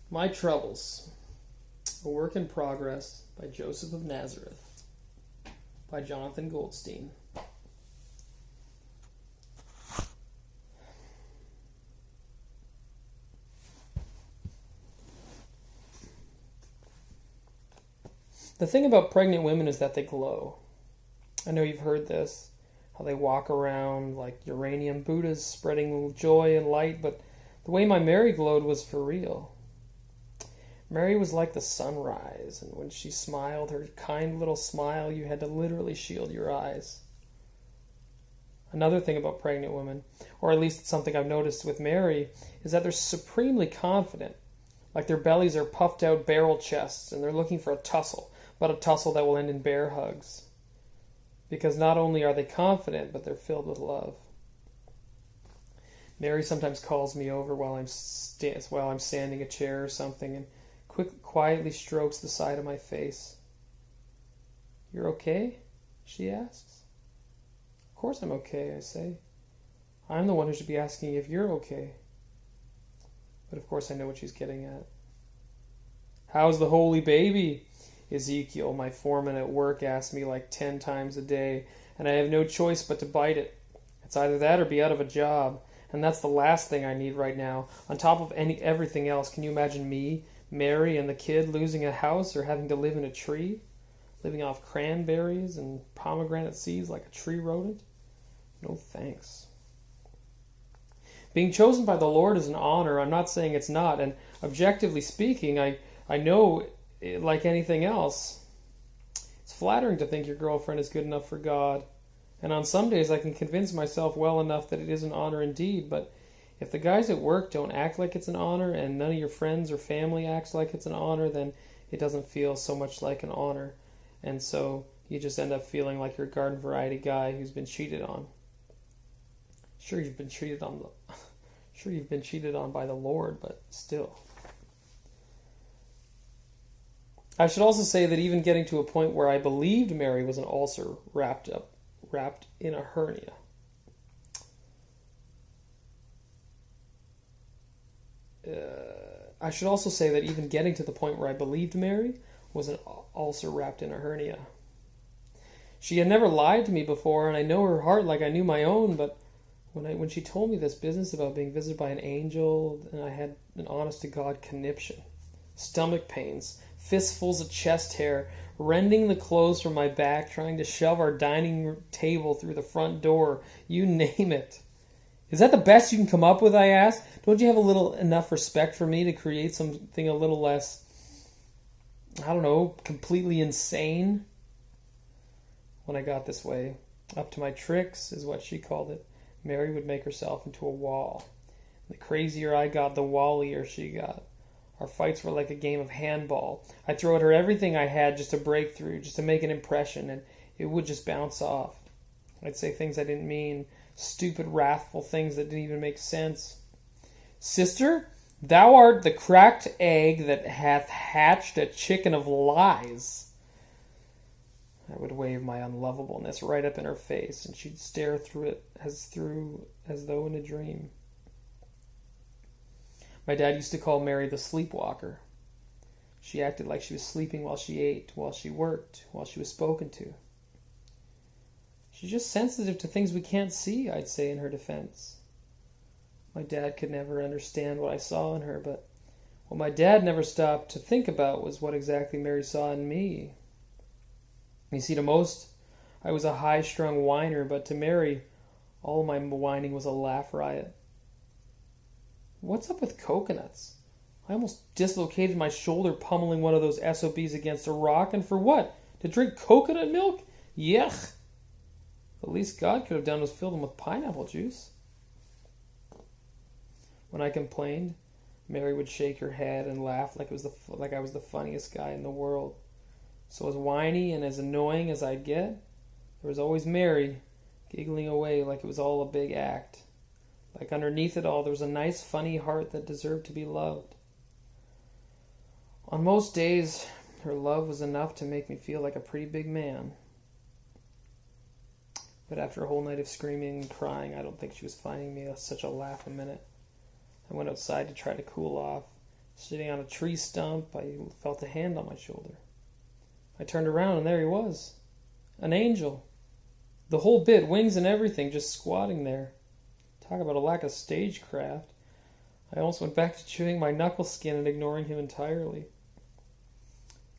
My Troubles, A Work in Progress by Joseph of Nazareth, by Jonathan Goldstein. The thing about pregnant women is that they glow. I know you've heard this, how they walk around like uranium Buddhas spreading joy and light, but the way my Mary glowed was for real. Mary was like the sunrise, and when she smiled, her kind little smile, you had to literally shield your eyes. Another thing about pregnant women, or at least something I've noticed with Mary, is that they're supremely confident. Like their bellies are puffed out barrel chests, and they're looking for a tussle, but a tussle that will end in bear hugs. Because not only are they confident, but they're filled with love. Mary sometimes calls me over while I'm sanding a chair or something, and quietly strokes the side of my face. "You're okay?" she asks. "Of course I'm okay," I say. "I'm the one who should be asking if you're okay." But of course I know what she's getting at. "How's the holy baby?" Ezekiel, my foreman at work, asks me like 10 times a day, and I have no choice but to bite it. It's either that or be out of a job, and that's the last thing I need right now. On top of everything else, can you imagine me, Mary, and the kid losing a house or having to live in a tree? Living off cranberries and pomegranate seeds like a tree rodent? No thanks. Being chosen by the Lord is an honor. I'm not saying it's not, and objectively speaking, I know, like anything else, it's flattering to think your girlfriend is good enough for God. And on some days I can convince myself well enough that it is an honor indeed, but if the guys at work don't act like it's an honor and none of your friends or family acts like it's an honor, then it doesn't feel so much like an honor. And so you just end up feeling like you're a garden variety guy who's been cheated on. Sure, you've been cheated on by the Lord, but still. I should also say that even getting to a point where I believed Mary was an ulcer wrapped in a hernia. I should also say that even getting to the point where I believed Mary was an ulcer wrapped in a hernia. She had never lied to me before, and I know her heart like I knew my own, but when she told me this business about being visited by an angel, and I had an honest-to-God conniption, stomach pains, fistfuls of chest hair, rending the clothes from my back, trying to shove our dining table through the front door, you name it. "Is that the best you can come up with?" I asked. "Don't you have enough respect for me to create something a little less, I don't know, completely insane?" When I got this way, up to my tricks, is what she called it, Mary would make herself into a wall. The crazier I got, the wallier she got. Our fights were like a game of handball. I'd throw at her everything I had just to break through, just to make an impression, and it would just bounce off. I'd say things I didn't mean, stupid, wrathful things that didn't even make sense. "Sister, thou art the cracked egg that hath hatched a chicken of lies." I would wave my unlovableness right up in her face, and she'd stare through it as though in a dream. My dad used to call Mary the sleepwalker. She acted like she was sleeping while she ate, while she worked, while she was spoken to. "She's just sensitive to things we can't see," I'd say in her defense. My dad could never understand what I saw in her, but what my dad never stopped to think about was what exactly Mary saw in me. You see, to most, I was a high-strung whiner, but to Mary, all my whining was a laugh riot. What's up with coconuts? I almost dislocated my shoulder pummeling one of those SOBs against a rock, and for what? To drink coconut milk? Yuck! The least God could have done was fill them with pineapple juice. When I complained, Mary would shake her head and laugh like I was the funniest guy in the world. So as whiny and as annoying as I'd get, there was always Mary, giggling away like it was all a big act. Like underneath it all, there was a nice, funny heart that deserved to be loved. On most days, her love was enough to make me feel like a pretty big man. But after a whole night of screaming and crying, I don't think she was finding me such a laugh a minute. I went outside to try to cool off, Sitting on a tree stump, I felt a hand on my shoulder. I turned around and there he was. An angel. The whole bit, wings and everything, just squatting there. Talk about a lack of stagecraft. I almost went back to chewing my knuckle skin and ignoring him entirely.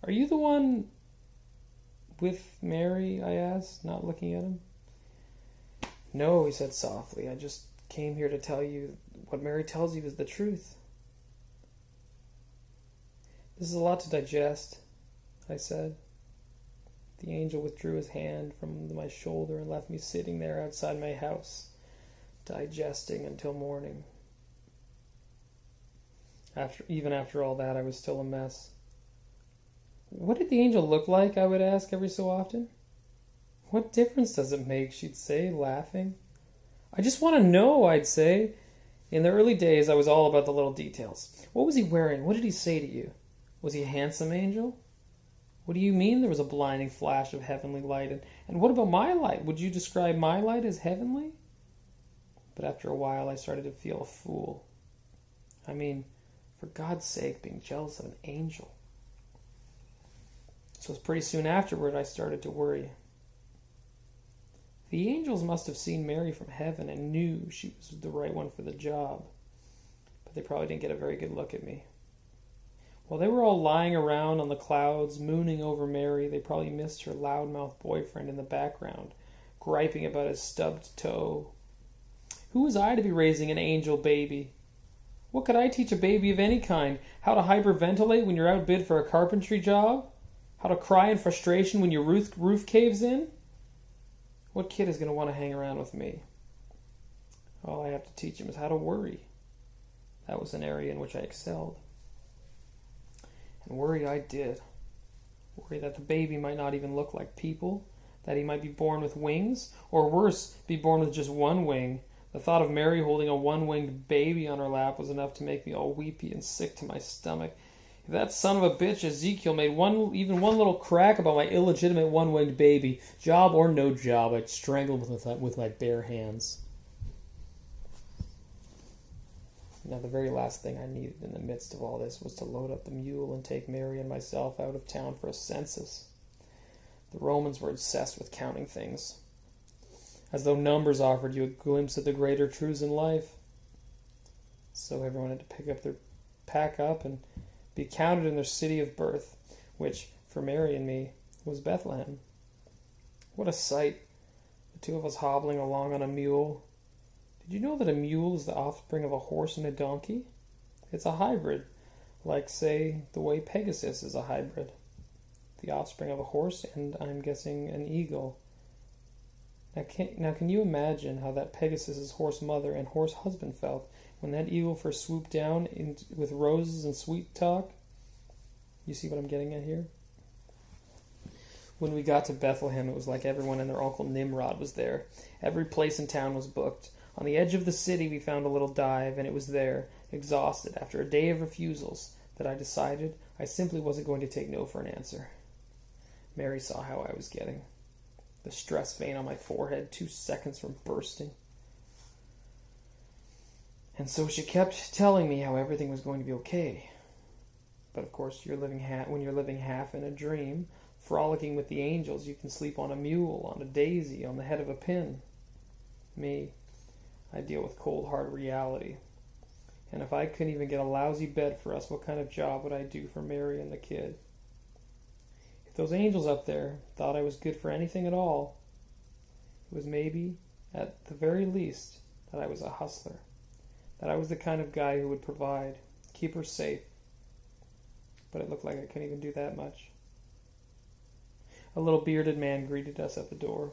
Are you the one with Mary? I asked, not looking at him. No, he said softly. I just came here to tell you what Mary tells you is the truth. This is a lot to digest, I said. The angel withdrew his hand from my shoulder and left me sitting there outside my house, digesting until morning. Even after all that, I was still a mess. What did the angel look like? I would ask every so often. What difference does it make? She'd say, laughing. I just want to know, I'd say. In the early days, I was all about the little details. What was he wearing? What did he say to you? Was he a handsome angel? What do you mean there was a blinding flash of heavenly light? And what about my light? Would you describe my light as heavenly? But after a while, I started to feel a fool. I mean, for God's sake, being jealous of an angel. So pretty soon afterward, I started to worry. The angels must have seen Mary from heaven and knew she was the right one for the job. But they probably didn't get a very good look at me. While they were all lying around on the clouds, mooning over Mary, they probably missed her loudmouth boyfriend in the background, griping about his stubbed toe. Who was I to be raising an angel baby? What could I teach a baby of any kind? How to hyperventilate when you're outbid for a carpentry job? How to cry in frustration when your roof caves in? What kid is going to want to hang around with me? All I have to teach him is how to worry. That was an area in which I excelled. And worry I did. Worry that the baby might not even look like people, that he might be born with wings, or worse, be born with just one wing. The thought of Mary holding a one-winged baby on her lap was enough to make me all weepy and sick to my stomach. If that son of a bitch Ezekiel made even one little crack about my illegitimate one-winged baby, job or no job, I'd strangle him with my bare hands. Now, the very last thing I needed in the midst of all this was to load up the mule and take Mary and myself out of town for a census. The Romans were obsessed with counting things, as though numbers offered you a glimpse of the greater truths in life. So everyone had to pack up and be counted in their city of birth, which, for Mary and me, was Bethlehem. What a sight, the two of us hobbling along on a mule. Did you know that a mule is the offspring of a horse and a donkey? It's a hybrid, like, say, the way Pegasus is a hybrid. The offspring of a horse and, I'm guessing, an eagle. Now can you imagine how that Pegasus's horse mother and horse husband felt when that eagle first swooped down with roses and sweet talk? You see what I'm getting at here? When we got to Bethlehem, it was like everyone and their Uncle Nimrod was there. Every place in town was booked. On the edge of the city, we found a little dive, and it was there, exhausted, after a day of refusals, that I decided I simply wasn't going to take no for an answer. Mary saw how I was getting. The stress vein on my forehead 2 seconds from bursting. And so she kept telling me how everything was going to be okay. But of course, when you're living half in a dream, frolicking with the angels, you can sleep on a mule, on a daisy, on the head of a pin. Me, I deal with cold, hard reality. And if I couldn't even get a lousy bed for us, what kind of job would I do for Mary and the kid? If those angels up there thought I was good for anything at all, it was maybe, at the very least, that I was a hustler. That I was the kind of guy who would provide, keep her safe. But it looked like I couldn't even do that much. A little bearded man greeted us at the door.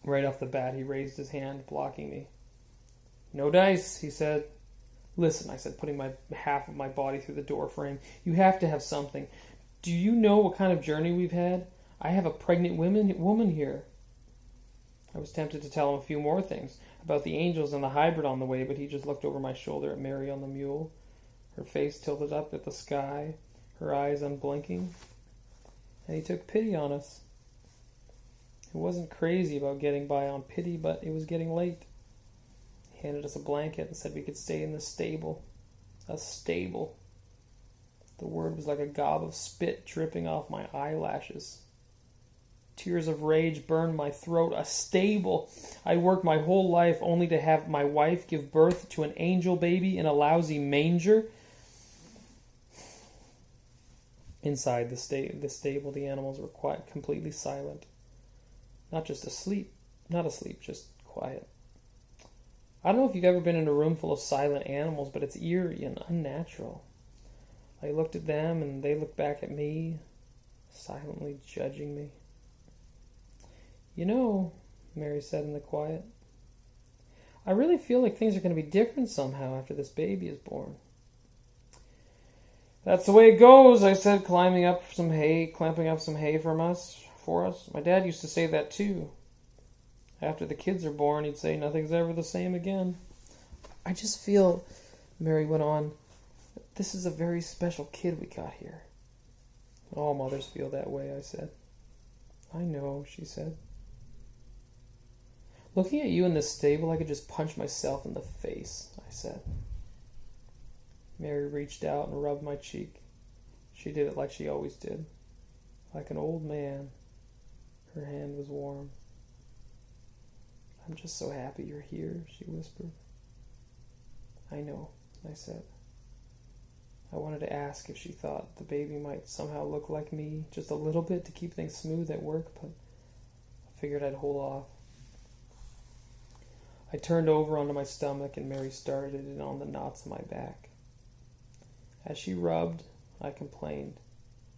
Right off the bat, he raised his hand, blocking me. "No dice," he said. "Listen," I said, putting half of my body through the door frame. "You have to have something. Do you know what kind of journey we've had? I have a pregnant woman here." I was tempted to tell him a few more things about the angels and the hybrid on the way, but he just looked over my shoulder at Mary on the mule, her face tilted up at the sky, her eyes unblinking, and he took pity on us. He wasn't crazy about getting by on pity, but it was getting late. He handed us a blanket and said we could stay in the stable. A stable. The word was like a gob of spit dripping off my eyelashes. Tears of rage burned my throat. A stable. I worked my whole life only to have my wife give birth to an angel baby in a lousy manger. Inside the stable, the animals were quiet, completely silent. Not asleep, just quiet. I don't know if you've ever been in a room full of silent animals, but it's eerie and unnatural. I looked at them, and they looked back at me, silently judging me. You know, Mary said in the quiet, I really feel like things are going to be different somehow after this baby is born. That's the way it goes, I said, clamping up some hay for us. My dad used to say that too. After the kids are born, he'd say nothing's ever the same again. I just feel, Mary went on, this is a very special kid we got here. All mothers feel that way, I said. I know, she said. Looking at you in this stable, I could just punch myself in the face, I said. Mary reached out and rubbed my cheek. She did it like she always did. Like an old man. Her hand was warm. I'm just so happy you're here, she whispered. I know, I said. I wanted to ask if she thought the baby might somehow look like me, just a little bit to keep things smooth at work, but I figured I'd hold off. I turned over onto my stomach and Mary started it on the knots in my back. As she rubbed, I complained.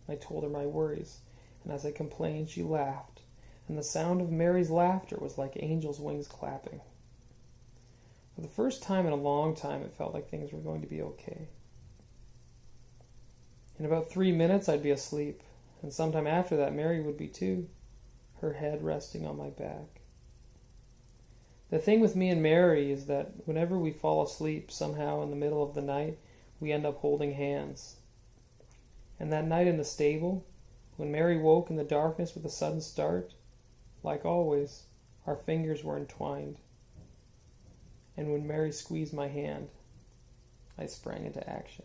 I told her my worries, and as I complained, she laughed, and the sound of Mary's laughter was like angels' wings clapping. For the first time in a long time, it felt like things were going to be okay. In about 3 minutes, I'd be asleep, and sometime after that, Mary would be too, her head resting on my back. The thing with me and Mary is that whenever we fall asleep, somehow in the middle of the night, we end up holding hands. And that night in the stable, when Mary woke in the darkness with a sudden start, like always, our fingers were entwined. And when Mary squeezed my hand, I sprang into action.